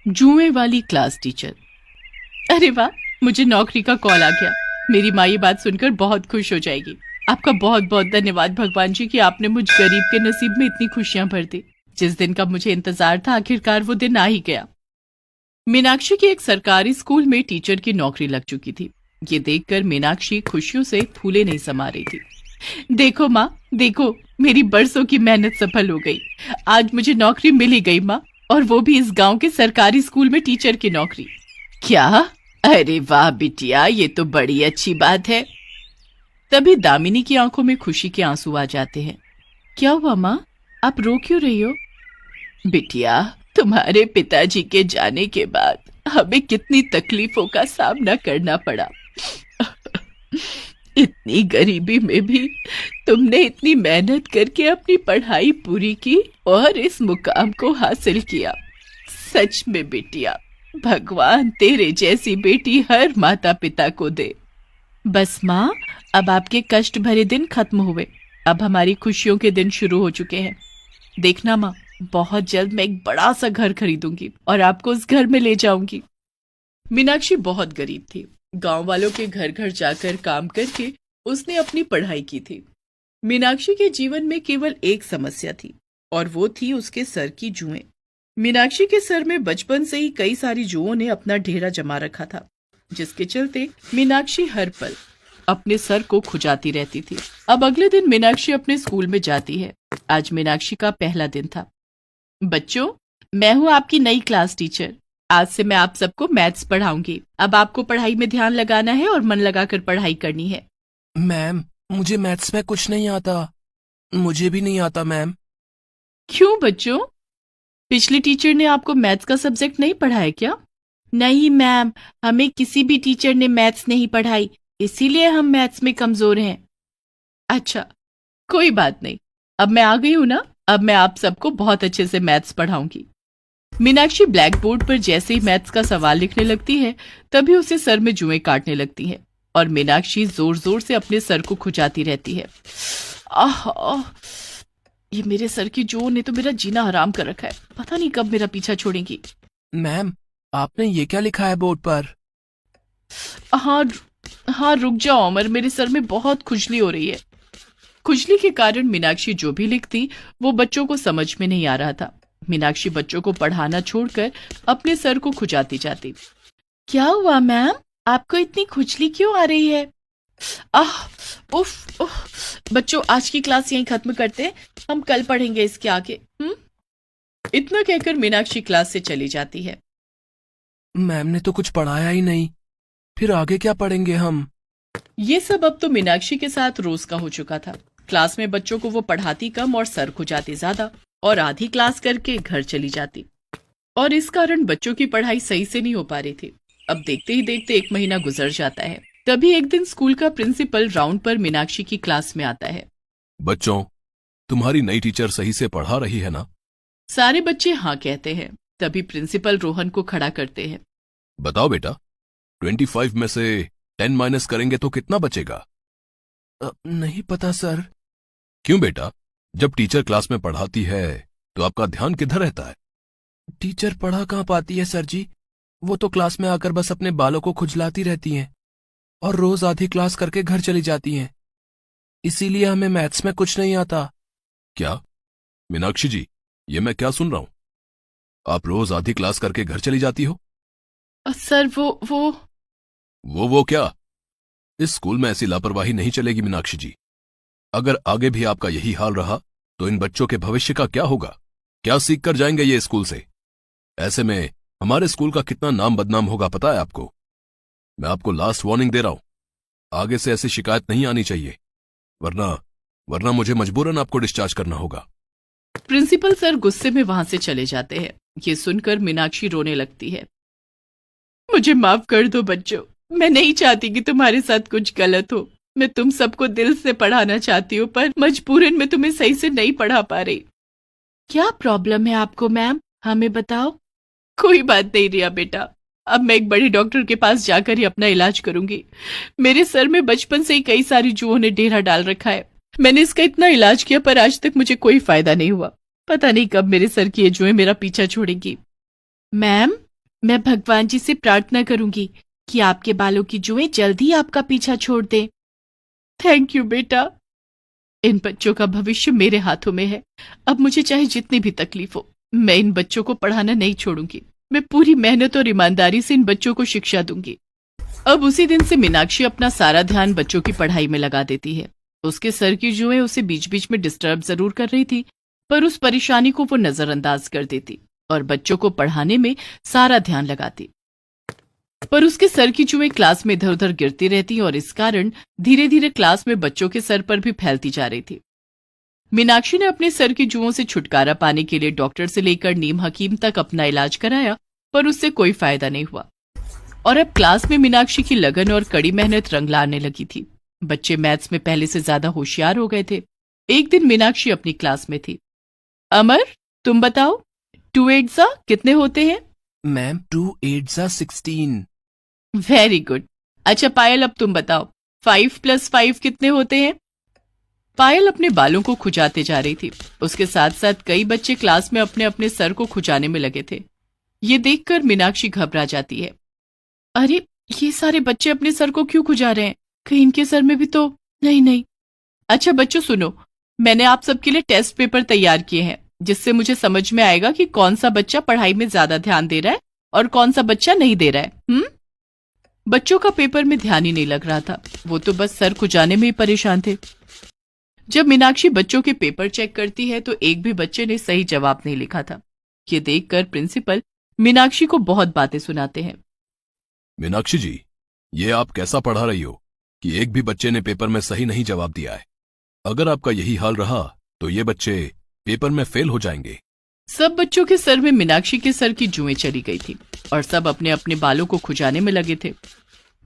जुए वाली class teacher. अरे वाह, मुझे नौकरी का कॉल आ गया। मेरी माँ ये बात सुनकर बहुत खुश हो जाएगी। आपका बहुत बहुत धन्यवाद भगवान जी कि आपने मुझ गरीब के नसीब में इतनी खुशियां भर दी। जिस दिन का मुझे इंतजार था, आखिरकार वो दिन आ ही गया। मीनाक्षी की एक सरकारी स्कूल में टीचर की नौकरी लग चुकी थी। ये देखकर मीनाक्षी खुशियों से फूले नहीं समा रही थी। देखो माँ, देखो, मेरी बरसों की मेहनत सफल हो गई। आज मुझे नौकरी मिल ही गई माँ, और वो भी इस गांव के सरकारी स्कूल में टीचर की नौकरी। क्या? अरे वाह बिटिया, ये तो बड़ी अच्छी बात है। तभी दामिनी की आंखों में खुशी के आंसू आ जाते हैं। क्या हुआ माँ, आप रो क्यों रही हो? बिटिया, तुम्हारे पिताजी के जाने के बाद हमें कितनी तकलीफों का सामना करना पड़ा। इतनी गरीबी में भी तुमने इतनी मेहनत करके अपनी पढ़ाई पूरी की और इस मुकाम को हासिल किया। सच में बिटिया, भगवान तेरे जैसी बेटी हर माता पिता को दे। बस माँ, अब आपके कष्ट भरे दिन खत्म हुए। अब हमारी खुशियों के दिन शुरू हो चुके हैं। देखना माँ, बहुत जल्द मैं एक बड़ा सा घर खरीदूंगी और आपको उस घर में ले जाऊंगी। मीनाक्षी बहुत गरीब थी। गांव वालों के घर घर जाकर काम करके उसने अपनी पढ़ाई की थी। मीनाक्षी के जीवन में केवल एक समस्या थी, और वो थी उसके सर की जुएं। मीनाक्षी के सर में बचपन से ही कई सारी जुओं ने अपना ढेरा जमा रखा था, जिसके चलते मीनाक्षी हर पल अपने सर को खुजाती रहती थी। अब अगले दिन मीनाक्षी अपने स्कूल में जाती है। आज मीनाक्षी का पहला दिन था। बच्चों, मैं हूँ आपकी नई क्लास टीचर। आज से मैं आप सबको मैथ्स पढ़ाऊंगी। अब आपको पढ़ाई में ध्यान लगाना है और मन लगाकर पढ़ाई करनी है। मैम, मुझे मैथ्स में कुछ नहीं आता। मुझे भी नहीं आता मैम। क्यों बच्चों, पिछली टीचर ने आपको मैथ्स का सब्जेक्ट नहीं पढ़ाया क्या? नहीं मैम, हमें किसी भी टीचर ने मैथ्स नहीं पढ़ाई, इसीलिए हम मैथ्स में कमजोर हैं। अच्छा, कोई बात नहीं, अब मैं आ गई हूं ना, अब मैं आप सबको बहुत अच्छे से मैथ्स पढ़ाऊंगी। मीनाक्षी ब्लैक बोर्ड पर जैसे ही मैथ्स का सवाल लिखने लगती है, तभी उसे सर में जुएं काटने लगती हैं और मीनाक्षी जोर जोर से अपने सर को खुजाती रहती है। आह, ये मेरे सर की जुओं ने तो मेरा जीना हराम कर रखा है। पता नहीं कब मेरा पीछा छोड़ेंगी। मैम, आपने ये क्या लिखा है बोर्ड पर? हाँ हाँ, रुक जाओ अमर, मेरे सर में बहुत खुजली हो रही है। खुजली के कारण मीनाक्षी जो भी लिखती वो बच्चों को समझ में नहीं आ रहा था। मीनाक्षी बच्चों को पढ़ाना छोड़कर अपने सर को खुजाती जाती। क्या हुआ मैम, आपको इतनी खुजली क्यों आ रही है? आह, उफ, बच्चों, आज की क्लास यहीं खत्म करते हैं, हम कल पढ़ेंगे इसके आगे। इतना कहकर मीनाक्षी क्लास से चली जाती है। मैम ने तो कुछ पढ़ाया ही नहीं, फिर आगे क्या पढ़ेंगे हम? ये सब अब तो मीनाक्षी के साथ रोज का हो चुका था। क्लास में बच्चों को वो पढ़ाती कम और सर खुजाती ज्यादा, और आधी क्लास करके घर चली जाती, और इस कारण बच्चों की पढ़ाई सही से नहीं हो पा रही थी। अब देखते ही देखते 1 महीना गुजर जाता है। तभी एक दिन स्कूल का प्रिंसिपल राउंड पर मीनाक्षी की क्लास में आता है। बच्चों, तुम्हारी नई टीचर सही से पढ़ा रही है ना? सारे बच्चे हाँ कहते हैं। तभी प्रिंसिपल रोहन को खड़ा करते हैं। बताओ बेटा, 25 में से 10 माइनस करेंगे तो कितना बचेगा? नहीं पता सर। क्यों बेटा, जब टीचर क्लास में पढ़ाती है तो आपका ध्यान किधर रहता है? टीचर पढ़ा कहाँ पाती है सर जी, वो तो क्लास में आकर बस अपने बालों को खुजलाती रहती हैं और रोज आधी क्लास करके घर चली जाती हैं। इसीलिए हमें मैथ्स में कुछ नहीं आता। क्या? मीनाक्षी जी, ये मैं क्या सुन रहा हूं? आप रोज आधी क्लास करके घर चली जाती हो? सर वो क्या? इस स्कूल में ऐसी लापरवाही नहीं चलेगी मीनाक्षी जी। अगर आगे भी आपका यही हाल रहा तो इन बच्चों के भविष्य का क्या होगा? क्या सीख कर जाएंगे ये स्कूल से? ऐसे में हमारे स्कूल का कितना नाम बदनाम होगा पता है आपको? मैं आपको लास्ट वार्निंग दे रहा हूं, आगे से ऐसी शिकायत नहीं आनी चाहिए, वरना मुझे मजबूरन आपको डिस्चार्ज करना होगा। प्रिंसिपल सर गुस्से में वहां से चले जाते हैं। ये सुनकर मीनाक्षी रोने लगती है। मुझे माफ कर दो बच्चों, मैं नहीं चाहती कि तुम्हारे साथ कुछ गलत हो। मैं तुम सबको दिल से पढ़ाना चाहती हूँ, पर मजबूरन मैं तुम्हें सही से नहीं पढ़ा पा रही। क्या प्रॉब्लम है आपको मैम, हमें बताओ। कोई बात नहीं रिया बेटा, अब मैं एक बड़े डॉक्टर के पास जाकर ही अपना इलाज करूंगी। मेरे सर में बचपन से ही कई सारी जुओं ने डेरा डाल रखा है। मैंने इसका इतना इलाज किया, पर आज तक मुझे कोई फायदा नहीं हुआ। पता नहीं कब मेरे सर की ये जुएं मेरा पीछा छोड़ेगी। मैम, मैं भगवान जी से प्रार्थना करूंगी कि आपके बालों की जुएं जल्द ही आपका पीछा छोड़ दें। थैंक यू बेटा। इन बच्चों का भविष्य मेरे हाथों में है। अब मुझे चाहे जितनी भी तकलीफ हो, मैं इन बच्चों को पढ़ाना नहीं छोड़ूंगी। मैं पूरी मेहनत और ईमानदारी से इन बच्चों को शिक्षा दूंगी। अब उसी दिन से मीनाक्षी अपना सारा ध्यान बच्चों की पढ़ाई में लगा देती है। उसके सर की जुएं उसे बीच बीच में डिस्टर्ब जरूर कर रही थी, पर उस परेशानी को वो नजरअंदाज कर देती और बच्चों को पढ़ाने में सारा ध्यान लगाती। पर उसके सर की जुएं क्लास में इधर उधर गिरती रहती और इस कारण धीरे धीरे क्लास में बच्चों के सर पर भी फैलती जा रही थी। मीनाक्षी ने अपने सर की जुओं से छुटकारा पाने के लिए डॉक्टर से लेकर नीम हकीम तक अपना इलाज कराया, पर उससे कोई फायदा नहीं हुआ। और अब क्लास में मीनाक्षी की लगन और कड़ी मेहनत रंग लाने लगी थी। बच्चे मैथ्स में पहले से ज्यादा होशियार हो गए थे। एक दिन मीनाक्षी अपनी क्लास में थी। अमर, तुम बताओ 2 8 कितने होते हैं? मैम 2 8 16। Very good. अच्छा पायल, अब तुम बताओ 5 + 5 कितने होते हैं? पायल अपने बालों को खुजाते जा रही थी। उसके साथ साथ कई बच्चे क्लास में अपने अपने सर को खुजाने में लगे थे। ये देखकर मीनाक्षी घबरा जाती है। अरे, ये सारे बच्चे अपने सर को क्यों खुजा रहे हैं? कहीं इनके सर में भी तो नहीं। अच्छा बच्चों सुनो, मैंने आप सबके लिए टेस्ट पेपर तैयार किए हैं, जिससे मुझे समझ में आएगा कि कौन सा बच्चा पढ़ाई में ज्यादा ध्यान दे रहा है और कौन सा बच्चा नहीं दे रहा है। बच्चों का पेपर में ध्यान ही नहीं लग रहा था। वो तो बस सर खुजाने में ही परेशान थे। जब मीनाक्षी बच्चों के पेपर चेक करती है तो एक भी बच्चे ने सही जवाब नहीं लिखा था। ये देखकर प्रिंसिपल मीनाक्षी को बहुत बातें सुनाते हैं। मीनाक्षी जी, ये आप कैसा पढ़ा रही हो कि एक भी बच्चे ने पेपर में सही नहीं जवाब दिया है? अगर आपका यही हाल रहा तो ये बच्चे पेपर में फेल हो जाएंगे। सब बच्चों के सर में मीनाक्षी के सर की जुएं चली गई थी और सब अपने अपने बालों को खुजाने में लगे थे।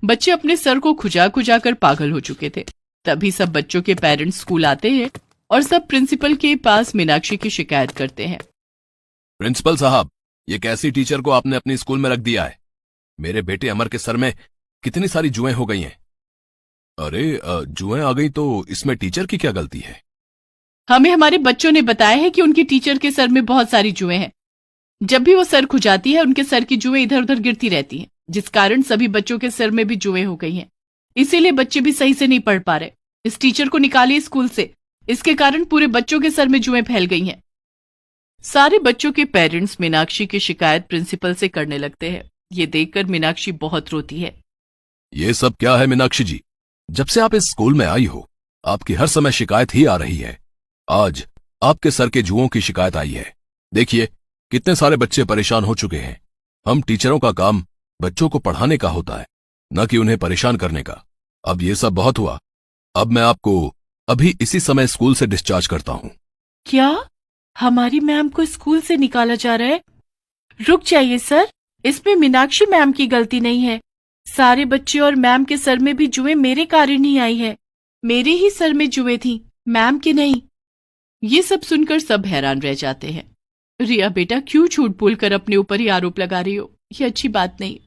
बच्चे अपने सर को खुजा खुजा कर पागल हो चुके थे। तभी सब बच्चों के पेरेंट्स स्कूल आते हैं और सब प्रिंसिपल के पास मीनाक्षी की शिकायत करते हैं। प्रिंसिपल साहब, ये कैसी टीचर को आपने अपनी स्कूल में रख दिया है? मेरे बेटे अमर के सर में कितनी सारी जुएं हो गई हैं। अरे, जुएं आ गई तो इसमें टीचर की क्या गलती है? हमें हमारे बच्चों ने बताया है कि उनके टीचर के सर में बहुत सारी जुएं हैं। जब भी वो सर खुजाती है, उनके सर की जुएं इधर उधर गिरती रहती हैं, जिस कारण सभी बच्चों के सर में भी जुएं हो गई हैं। इसीलिए बच्चे भी सही से नहीं पढ़ पा रहे। इस टीचर को निकालिए स्कूल से। इसके कारण पूरे बच्चों के सर में जुएं फैल गई हैं। सारे बच्चों के पेरेंट्स मीनाक्षी की शिकायत प्रिंसिपल से करने लगते हैं। ये देखकर मीनाक्षी बहुत रोती है। ये सब क्या है मीनाक्षी जी? जब से आप इस स्कूल में आई हो, आपकी हर समय शिकायत ही आ रही है। आज आपके सर के जुओं की शिकायत आई है। देखिए, कितने सारे बच्चे परेशान हो चुके हैं। हम टीचरों का काम बच्चों को पढ़ाने का होता है, न कि उन्हें परेशान करने का। अब ये सब बहुत हुआ। अब मैं आपको अभी इसी समय स्कूल से डिस्चार्ज करता हूँ। क्या हमारी मैम को स्कूल से निकाला जा रहा है? रुक जाइए सर, इसमें मीनाक्षी मैम की गलती नहीं है। सारे बच्चे और मैम के सर में भी जुएं मेरे कारण ही आई है। मेरे ही सर में जुएं थी, मैम के नहीं। ये सब सुनकर सब हैरान रह जाते हैं। रिया बेटा, क्यों झूठ बोलकर अपने ऊपर ही आरोप लगा रही हो? ये अच्छी बात नहीं।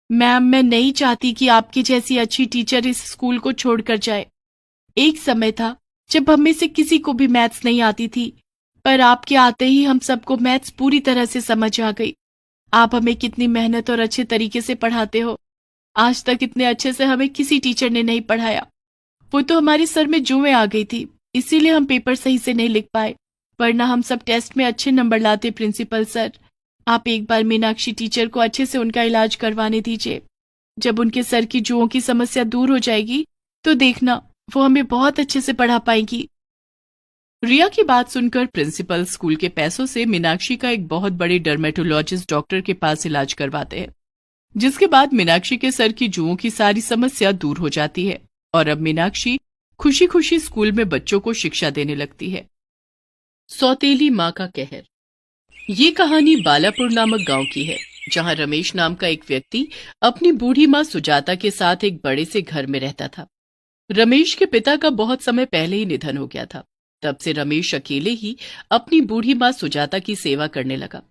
मैम, मैं नहीं चाहती कि आपकी जैसी अच्छी टीचर इस स्कूल को छोड़कर जाए। एक समय था जब हम में से किसी को भी मैथ्स नहीं आती थी, पर आपके आते ही हम सबको मैथ्स पूरी तरह से समझ आ गई। आप हमें कितनी मेहनत और अच्छे तरीके से पढ़ाते हो। आज तक इतने अच्छे से हमें किसी टीचर ने नहीं पढ़ाया। वो तो हमारे सर में जुएं आ गई थी, इसीलिए हम पेपर सही से नहीं लिख पाए, वरना हम सब टेस्ट में अच्छे नंबर लाते। प्रिंसिपल सर, आप एक बार मीनाक्षी टीचर को अच्छे से उनका इलाज करवाने दीजिए। जब उनके सर की जुओं की समस्या दूर हो जाएगी तो देखना, वो हमें बहुत अच्छे से पढ़ा पाएंगी। रिया की बात सुनकर प्रिंसिपल स्कूल के पैसों से मीनाक्षी का एक बहुत बड़े डर्मेटोलॉजिस्ट डॉक्टर के पास इलाज करवाते हैं, जिसके बाद मीनाक्षी के सर की जुओं की सारी समस्या दूर हो जाती है और अब मीनाक्षी खुशी खुशी स्कूल में बच्चों को शिक्षा देने लगती है। सौतेली माँ का कहर। ये कहानी बालापुर नामक गांव की है, जहां रमेश नाम का एक व्यक्ति अपनी बूढ़ी माँ सुजाता के साथ एक बड़े से घर में रहता था। रमेश के पिता का बहुत समय पहले ही निधन हो गया था। तब से रमेश अकेले ही अपनी बूढ़ी माँ सुजाता की सेवा करने लगा।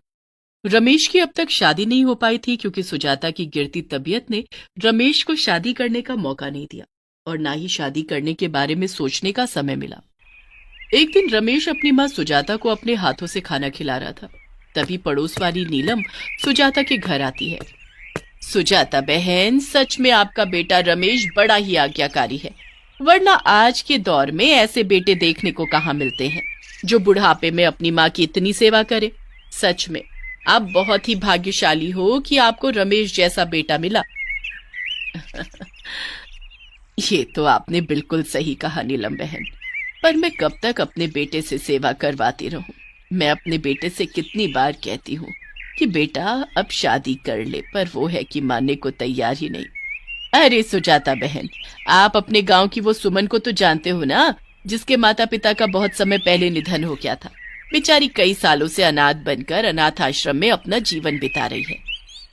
रमेश की अब तक शादी नहीं हो पाई थी, क्योंकि सुजाता की गिरती तबीयत ने रमेश को शादी करने का मौका नहीं दिया और ना ही शादी करने के बारे में सोचने का समय मिला। एक दिन रमेश अपनी माँ सुजाता को अपने हाथों से खाना खिला रहा था। तभी पड़ोस वाली नीलम सुजाता के घर आती है। सुजाता बहन, सच में आपका बेटा रमेश बड़ा ही आज्ञाकारी है, वरना आज के दौर में ऐसे बेटे देखने को कहाँ मिलते हैं जो बुढ़ापे में अपनी माँ की इतनी सेवा करे। सच में आप बहुत ही भाग्यशाली हो कि आपको रमेश जैसा बेटा मिला। ये तो आपने बिल्कुल सही कहा नीलम बहन, पर मैं कब तक अपने बेटे से सेवा करवाती रहूं? मैं अपने बेटे से कितनी बार कहती हूँ कि बेटा अब शादी कर ले, पर वो है कि मानने को तैयार ही नहीं। अरे सुजाता बहन, आप अपने गांव की वो सुमन को तो जानते हो ना, जिसके माता पिता का बहुत समय पहले निधन हो गया था। बेचारी कई सालों से अनाथ बनकर अनाथ आश्रम में अपना जीवन बिता रही है,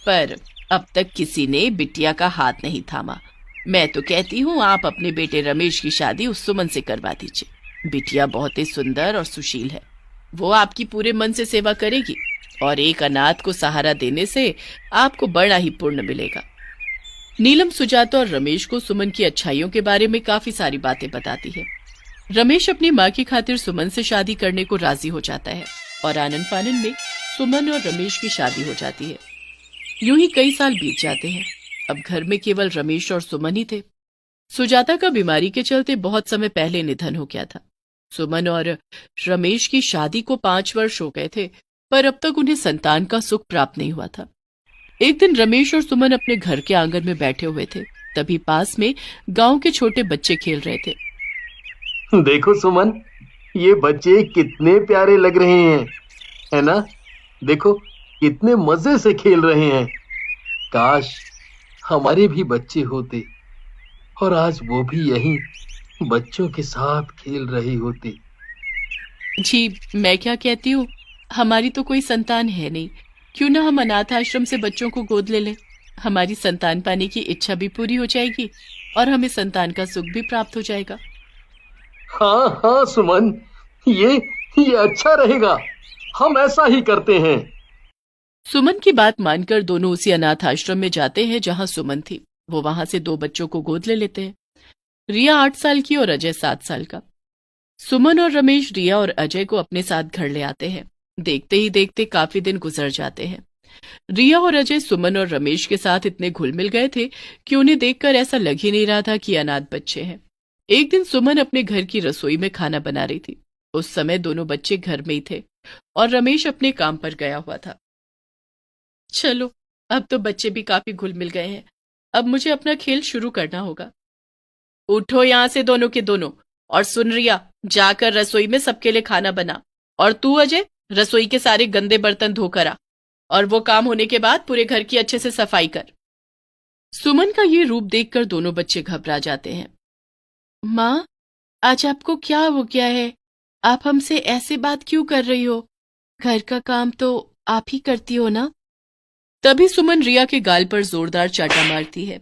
पर अब तक किसी ने बिटिया का हाथ नहीं थामा। मैं तो कहती हूँ आप अपने बेटे रमेश की शादी उस सुमन से करवा दीजिए। बिटिया बहुत ही सुंदर और सुशील है, वो आपकी पूरे मन से सेवा करेगी और एक अनाथ को सहारा देने से आपको बड़ा ही पुण्य मिलेगा। नीलम सुजाता और रमेश को सुमन की अच्छाइयों के बारे में काफी सारी बातें बताती है। रमेश अपनी माँ की खातिर सुमन से शादी करने को राजी हो जाता है और आनन फानन में सुमन और रमेश की शादी हो जाती है। यूं ही कई साल बीत जाते हैं। अब घर में केवल रमेश और सुमन ही थे। सुजाता का बीमारी के चलते बहुत समय पहले निधन हो गया था। सुमन और रमेश की शादी को 5 वर्ष हो गए थे, पर अब तक उन्हें संतान का सुख प्राप्त नहीं हुआ था। एक दिन रमेश और सुमन अपने घर के आंगन में बैठे हुए थे, तभी पास में गांव के छोटे बच्चे खेल रहे थे। देखो सुमन, ये बच्चे कितने प्यारे लग रहे हैं, है ना? देखो कितने मजे से खेल रहे हैं। काश हमारे भी बच्चे होते और आज वो भी यहीं बच्चों के साथ खेल रही होती। जी, मैं क्या कहती हूँ, हमारी तो कोई संतान है नहीं, क्यों ना हम अनाथ आश्रम से बच्चों को गोद ले लें। हमारी संतान पाने की इच्छा भी पूरी हो जाएगी और हमें संतान का सुख भी प्राप्त हो जाएगा। हाँ हाँ सुमन, ये अच्छा रहेगा, हम ऐसा ही करते हैं। सुमन की बात मानकर दोनों उसी अनाथ आश्रम में जाते हैं जहां सुमन थी। वो वहां से 2 बच्चों को गोद ले लेते हैं, रिया 8 साल की और अजय 7 साल का। सुमन और रमेश रिया और अजय को अपने साथ घर ले आते हैं। देखते ही देखते काफी दिन गुजर जाते हैं। रिया और अजय सुमन और रमेश के साथ इतने घुल मिल गए थे कि उन्हें देखकर ऐसा लग ही नहीं रहा था कि अनाथ बच्चे हैं। एक दिन सुमन अपने घर की रसोई में खाना बना रही थी। उस समय दोनों बच्चे घर में ही थे और रमेश अपने काम पर गया हुआ था। चलो, अब तो बच्चे भी काफी घुल मिल गए हैं, अब मुझे अपना खेल शुरू करना होगा। उठो यहां से दोनों के दोनों, और सुन रिया, जाकर रसोई में सबके लिए खाना बना, और तू अजय रसोई के सारे गंदे बर्तन धोकर आ, और वो काम होने के बाद पूरे घर की अच्छे से सफाई कर। सुमन का ये रूप देखकर दोनों बच्चे घबरा जाते हैं। माँ, आज आपको क्या हो गया है? आप हमसे ऐसे बात क्यों कर रही हो? घर का काम तो आप ही करती हो ना? तभी सुमन रिया के गाल पर जोरदार चाटा मारती है।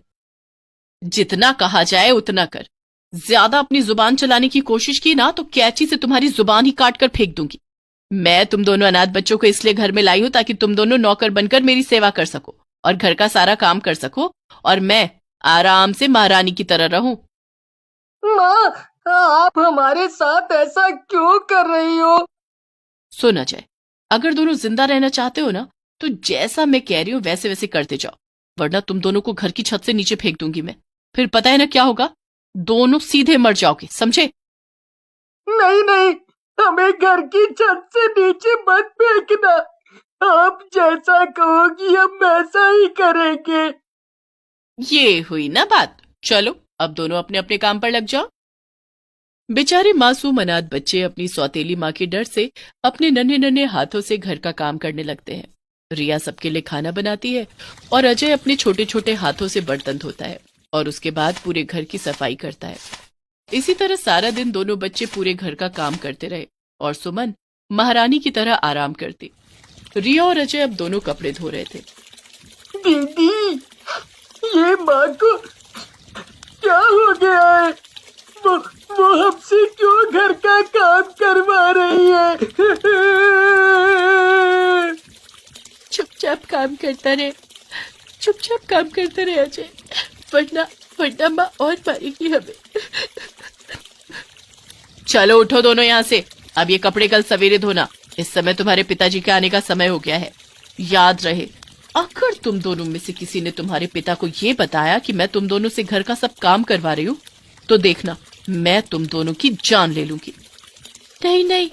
जितना कहा जाए उतना कर, ज्यादा अपनी जुबान चलाने की कोशिश की ना तो कैंची से तुम्हारी जुबान ही काट कर फेंक दूंगी। मैं तुम दोनों अनाथ बच्चों को इसलिए घर में लाई हूं ताकि तुम दोनों नौकर बनकर मेरी सेवा कर सको और घर का सारा काम कर सको और मैं आराम से महारानी की तरह रहूं। माँ, आप हमारे साथ ऐसा क्यों कर रही हो? सुन अजय, अगर दोनों जिंदा रहना चाहते हो ना तो जैसा मैं कह रही हूं वैसे वैसे करते जाओ, वरना तुम दोनों को घर की छत से नीचे फेंक दूंगी मैं। फिर पता है ना क्या होगा? दोनों सीधे मर जाओगे, समझे? नहीं नहीं, हमें घर की छत से नीचे मत फेंकना। आप जैसा कहोगी हम वैसा ही करेंगे। ये हुई ना बात। चलो, अब दोनों अपने अपने काम पर लग जाओ। बेचारे मासूम अनाथ बच्चे अपनी सौतेली माँ के डर से अपने नन्हे नन्हे हाथों से घर का काम करने लगते हैं। रिया सबके लिए खाना बनाती है और अजय अपने छोटे छोटे हाथों से बर्तन धोता है और उसके बाद पूरे घर की सफाई करता है। इसी तरह सारा दिन दोनों बच्चे पूरे घर का काम करते रहे और सुमन महारानी की तरह आराम करती। रिया और अजय अब दोनों कपड़े धो रहे थे। दीदी, ये माँ को क्या हो गया है? वो हमसे क्यों घर का काम करवा रही है? चुपचाप काम करता रहे, चुपचाप काम करता रहे अजय, वरना माँ और मारेगी हमें। चलो उठो दोनों यहाँ से, अब ये कपड़े कल सवेरे धोना, इस समय तुम्हारे पिताजी के आने का समय हो गया है। याद रहे, अगर तुम दोनों में से किसी ने तुम्हारे पिता को ये बताया कि मैं तुम दोनों से घर का सब काम करवा रही हूँ, तो देखना मैं तुम दोनों की जान ले लूंगी। नहीं नहीं,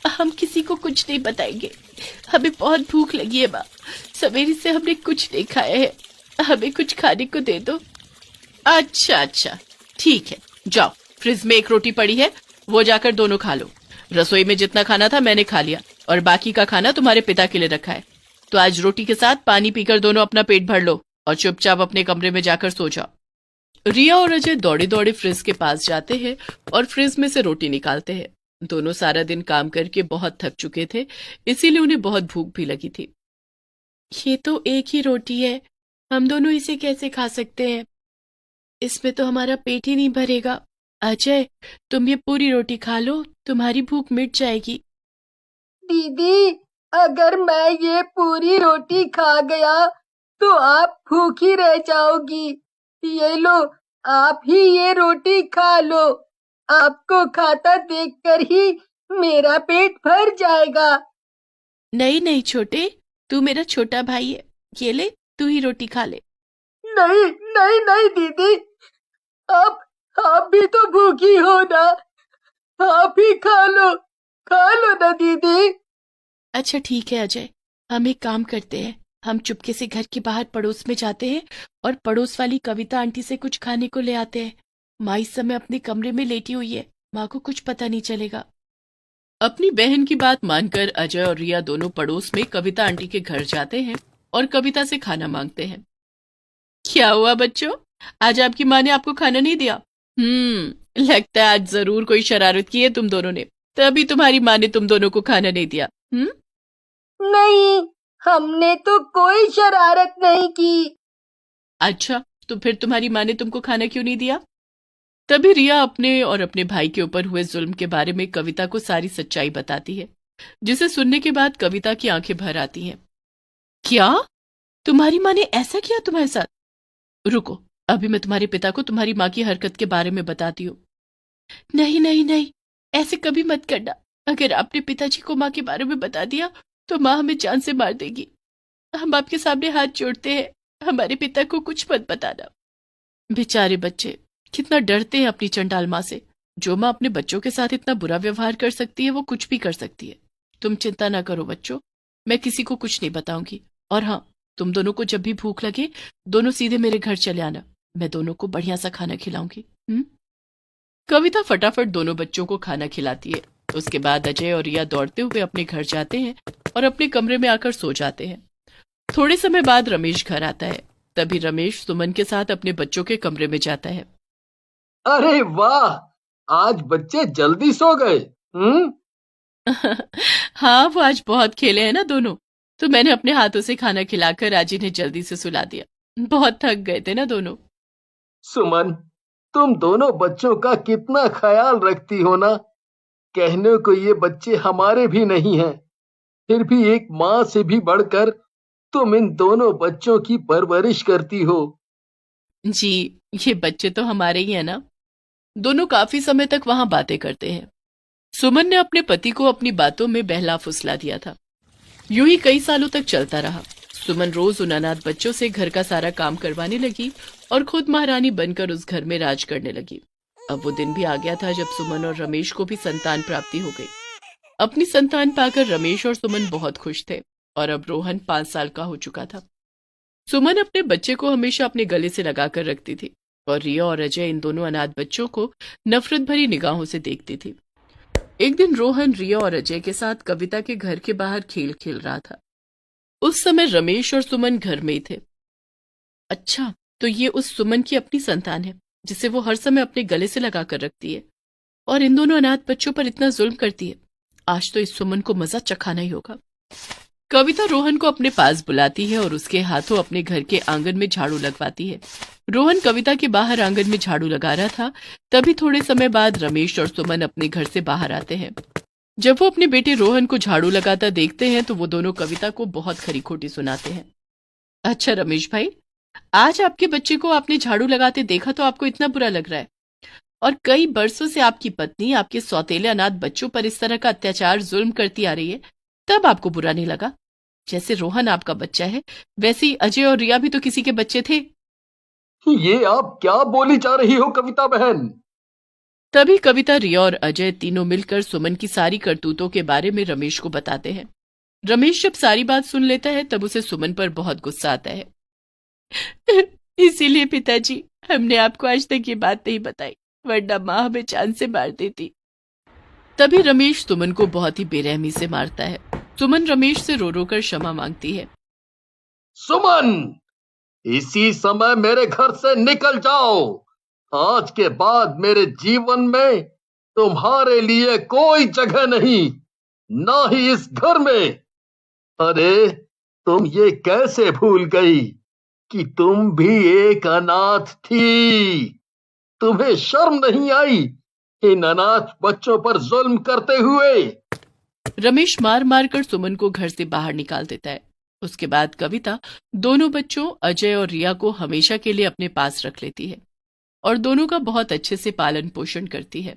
हम किसी को कुछ नहीं बताएंगे। हमें बहुत भूख लगी है माँ, सवेरे से हमने कुछ नहीं खाया है, हमें कुछ खाने को दे दो। अच्छा अच्छा ठीक है, जाओ, फ्रिज में एक रोटी पड़ी है, वो जाकर दोनों खा लो। रसोई में जितना खाना था मैंने खा लिया और बाकी का खाना तुम्हारे पिता के लिए रखा है। तो आज रोटी के साथ पानी पीकर दोनों अपना पेट भर लो और चुपचाप अपने कमरे में जाकर सो जाओ। रिया और अजय दौड़े दौड़े फ्रिज के पास जाते हैं और फ्रिज में से रोटी निकालते हैं। दोनों सारा दिन काम करके बहुत थक चुके थे, इसीलिए उन्हें बहुत भूख भी लगी थी। ये तो एक ही रोटी है, हम दोनों इसे कैसे खा सकते हैं? इसमें तो हमारा पेट ही नहीं भरेगा। अजय, तुम ये पूरी रोटी खा लो, तुम्हारी भूख मिट जाएगी। दीदी, अगर मैं ये पूरी रोटी खा गया तो आप भूखी रह जाओगी। ये लो, आप ही ये रोटी खा लो। आपको खाता देखकर ही मेरा पेट भर जाएगा। नहीं नहीं छोटे, तू मेरा छोटा भाई है, ये ले, तू ही रोटी खा ले। नहीं नहीं नहीं दीदी, आप भी तो भूखी हो ना, आप ही खा लो ना दीदी। अच्छा ठीक है अजय, हम एक काम करते हैं, हम चुपके से घर के बाहर पड़ोस में जाते हैं और पड़ोस वाली कविता आंटी से कुछ खाने को ले आते हैं। माँ इस समय अपने कमरे में लेटी हुई है, माँ को कुछ पता नहीं चलेगा। अपनी बहन की बात मानकर अजय और रिया दोनों पड़ोस में कविता आंटी के घर जाते हैं और कविता से खाना मांगते हैं। क्या हुआ बच्चों, आज आपकी माँ ने आपको खाना नहीं दिया? लगता है आज जरूर कोई शरारत की है तुम दोनों ने, तभी तुम्हारी माँ ने तुम दोनों को खाना नहीं दिया। नहीं, हमने तो कोई शरारत नहीं की। अच्छा, तो फिर तुम्हारी माँ ने तुमको खाना क्यों नहीं दिया? तभी रिया अपने और अपने भाई के ऊपर हुए जुल्म के बारे में कविता को सारी सच्चाई बताती है, जिसे सुनने के बाद कविता की आंखें भर आती हैं। क्या तुम्हारी माँ ने ऐसा किया तुम्हारे साथ? रुको, अभी मैं तुम्हारे पिता को तुम्हारी माँ की हरकत के बारे में बताती हूँ। नहीं नहीं नहीं, ऐसे कभी मत करना। अगर आपने पिताजी को माँ के बारे में बता दिया तो माँ हमें जान से मार देगी। हम आपके सामने हाथ जोड़ते हैं, हमारे पिता को कुछ मत बताना। बेचारे बच्चे कितना डरते हैं अपनी चंडाल माँ से। जो माँ अपने बच्चों के साथ इतना बुरा व्यवहार कर सकती है वो कुछ भी कर सकती है। तुम चिंता ना करो बच्चों, मैं किसी को कुछ नहीं बताऊंगी। और हाँ, तुम दोनों को जब भी भूख लगे दोनों सीधे मेरे घर चले आना, मैं दोनों को बढ़िया सा खाना खिलाऊंगी। कविता फटाफट दोनों बच्चों को खाना खिलाती है। उसके बाद अजय और रिया दौड़ते हुए अपने घर जाते हैं और अपने कमरे में आकर सो जाते हैं। थोड़े समय बाद रमेश घर आता है। तभी रमेश सुमन के साथ अपने बच्चों के कमरे में जाता है। अरे वाह, आज बच्चे जल्दी सो गए। हाँ, वो आज बहुत खेले हैं ना दोनों, तो मैंने अपने हाथों से खाना खिलाकर आज इन्हें जल्दी से सुला दिया। बहुत थक गए थे ना दोनों। सुमन, तुम दोनों बच्चों का कितना ख्याल रखती हो ना। कहने को ये बच्चे हमारे भी नहीं हैं, फिर भी एक माँ से भी बढ़कर तुम इन दोनों बच्चों की परवरिश करती हो। जी, ये बच्चे तो हमारे ही है ना। दोनों काफी समय तक वहां बातें करते हैं। सुमन ने अपने पति को अपनी बातों में बहला फुसला दिया था। यूं ही कई सालों तक चलता रहा। सुमन रोज उन अनाथ बच्चों से घर का सारा काम करवाने लगी और खुद महारानी बनकर उस घर में राज करने लगी। अब वो दिन भी आ गया था जब सुमन और रमेश को भी संतान प्राप्ति हो गई। अपनी संतान पाकर रमेश और सुमन बहुत खुश थे और अब रोहन 5 साल का हो चुका था। सुमन अपने बच्चे को हमेशा अपने गले से लगाकर रखती थी और रिया और अजय इन दोनों अनाथ बच्चों को नफरत भरी निगाहों से देखती थी। एक दिन रोहन रिया और अजय के साथ कविता के घर के बाहर खेल खेल रहा था। उस समय रमेश और सुमन घर में ही थे। अच्छा, तो ये उस सुमन की अपनी संतान है जिसे वो हर समय अपने गले से लगाकर रखती है और इन दोनों अनाथ बच्चों पर इतना जुल्म करती है। आज तो इस सुमन को मजा चखाना ही होगा। कविता रोहन को अपने पास बुलाती है और उसके हाथों अपने घर के आंगन में झाड़ू लगवाती है। रोहन कविता के बाहर आंगन में झाड़ू लगा रहा था। तभी थोड़े समय बाद रमेश और सुमन अपने घर से बाहर आते हैं। जब वो अपने बेटे रोहन को झाड़ू लगाता देखते हैं तो वो दोनों कविता को बहुत खरी खोटी सुनाते हैं। अच्छा रमेश भाई, आज आपके बच्चे को आपने झाड़ू लगाते देखा तो आपको इतना बुरा लग रहा है? और कई बरसों से आपकी पत्नी आपके सौतेले अनाथ बच्चों पर इस तरह का अत्याचार जुल्म करती आ रही है, तब आपको बुरा नहीं लगा? जैसे रोहन आपका बच्चा है, वैसे ही अजय और रिया भी तो किसी के बच्चे थे। ये आप क्या बोली जा रही हो कविता बहन? तभी कविता, रिया और अजय तीनों मिलकर सुमन की सारी करतूतों के बारे में रमेश को बताते हैं। रमेश जब सारी बात सुन लेता है तब उसे सुमन पर बहुत गुस्सा आता है। इसीलिए पिताजी, हमने आपको आज तक ये बात नहीं बताई, वरना माँ हमें जान से मार देती। तभी रमेश सुमन को बहुत ही बेरहमी से मारता है। सुमन रमेश से रो रो कर क्षमा मांगती है। सुमन, इसी समय मेरे घर से निकल जाओ। आज के बाद मेरे जीवन में तुम्हारे लिए कोई जगह नहीं, ना ही इस घर में। अरे, तुम ये कैसे भूल गई कि तुम भी एक अनाथ थी? तुम्हें शर्म नहीं आई इन अनाथ बच्चों पर जुल्म करते हुए? रमेश मार मार कर सुमन को घर से बाहर निकाल देता है। उसके बाद कविता दोनों बच्चों अजय और रिया को हमेशा के लिए अपने पास रख लेती है और दोनों का बहुत अच्छे से पालन पोषण करती है।